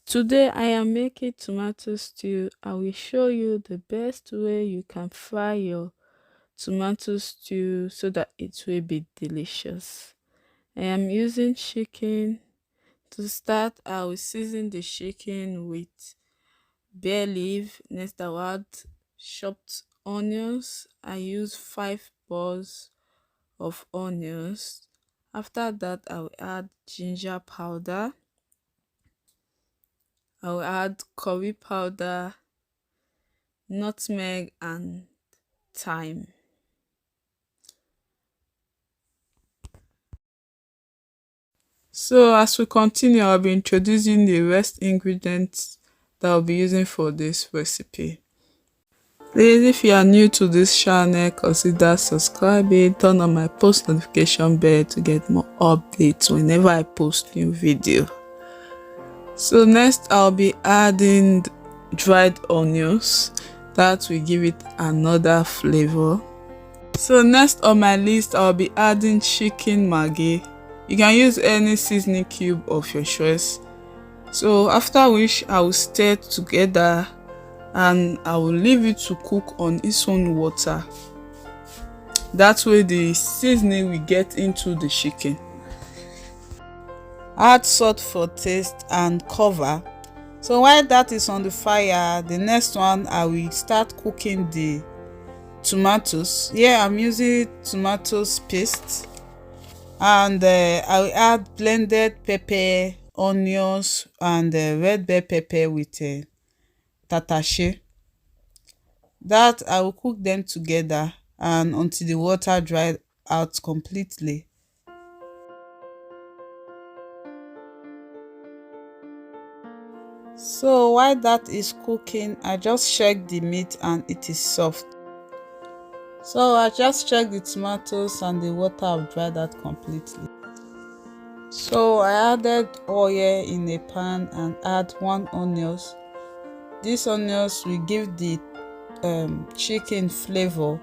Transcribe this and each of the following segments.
Today I am making tomato stew. I will show you the best way you can fry your tomato stew so that it will be delicious. I am using chicken. To start, I will season the chicken with bay leaf. Next, I will add chopped onions. I use 5 balls of onions. After that, I will add ginger powder. I will add curry powder, nutmeg, and thyme. So as we continue, I'll be introducing the rest ingredients that I'll be using for this recipe. Please, if you are new to this channel, consider subscribing, turn on my post notification bell to get more updates whenever I post new video. So next I'll be adding dried onions. That will give it another flavor. So next on my list, I'll be adding chicken maggi. You can use any seasoning cube of your choice. So after which I will stir together and I will leave it to cook on its own water. That way the seasoning will get into the chicken. Add salt for taste and cover. So while that is on the fire, the next one I will start cooking the tomatoes. Here I'm using tomatoes paste, and I will add blended pepper, onions, and red bell pepper with tatashe. That I will cook them together and until the water dries out completely. So while that is cooking, I just check the meat and it is soft. So I just check the tomatoes and the water have dried out completely. So I added oil in a pan and add 1 onion. These onions will give the chicken flavor,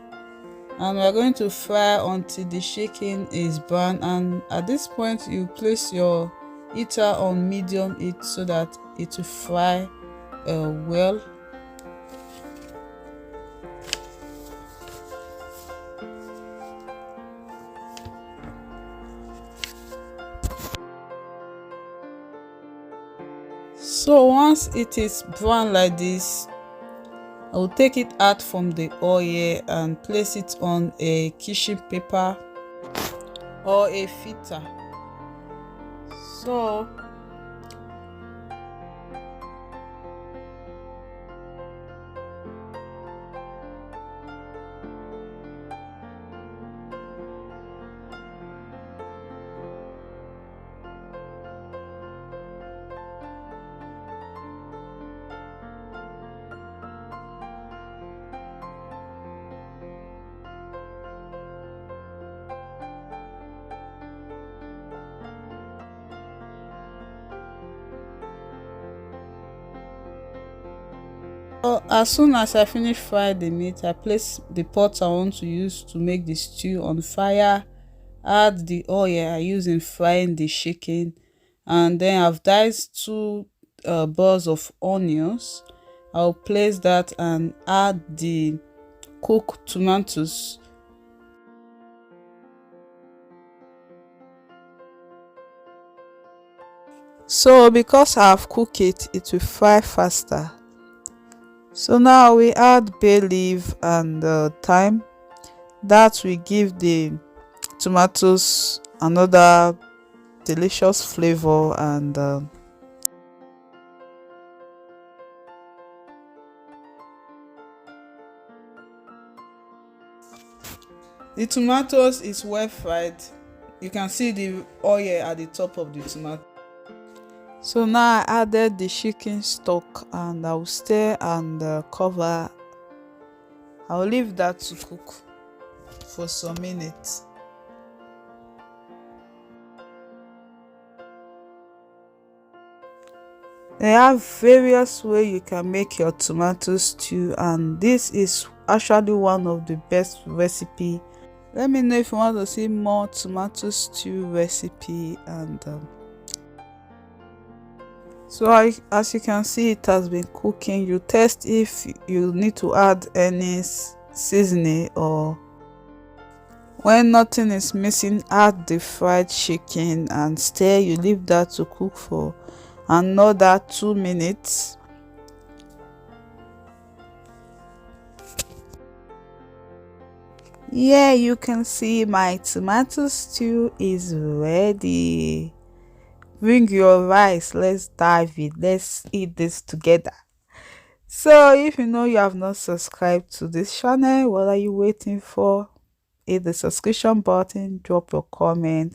and we're going to fry until the chicken is brown, and at this point you place your heater on medium heat so that it will fry well. So once it is brown like this, I will take it out from the oil and place it on a kitchen paper or a filter. So as soon as I finish frying the meat, I place the pot I want to use to make the stew on fire, add the oil I use in frying the chicken, and then I've diced 2 balls of onions. I'll place that and add the cooked tomatoes. So because I've cooked it, it will fry faster. So now we add bay leaf and thyme. That will give the tomatoes another delicious flavor, and the tomatoes is well fried. You can see the oil at the top of the tomato. So now I added the chicken stock and I will stir and cover. I will leave that to cook for some minutes. There are various ways you can make your tomato stew, and this is actually one of the best recipe. Let me know if you want to see more tomato stew recipe, and So as you can see, it has been cooking. You test if you need to add any seasoning, or when nothing is missing, add the fried chicken and stir. You leave that to cook for another 2 minutes. Yeah, you can see my tomato stew is ready. Bring your rice, let's dive in, let's eat this together. So if you know you have not subscribed to this channel, what are you waiting for? Hit the subscription button, drop your comment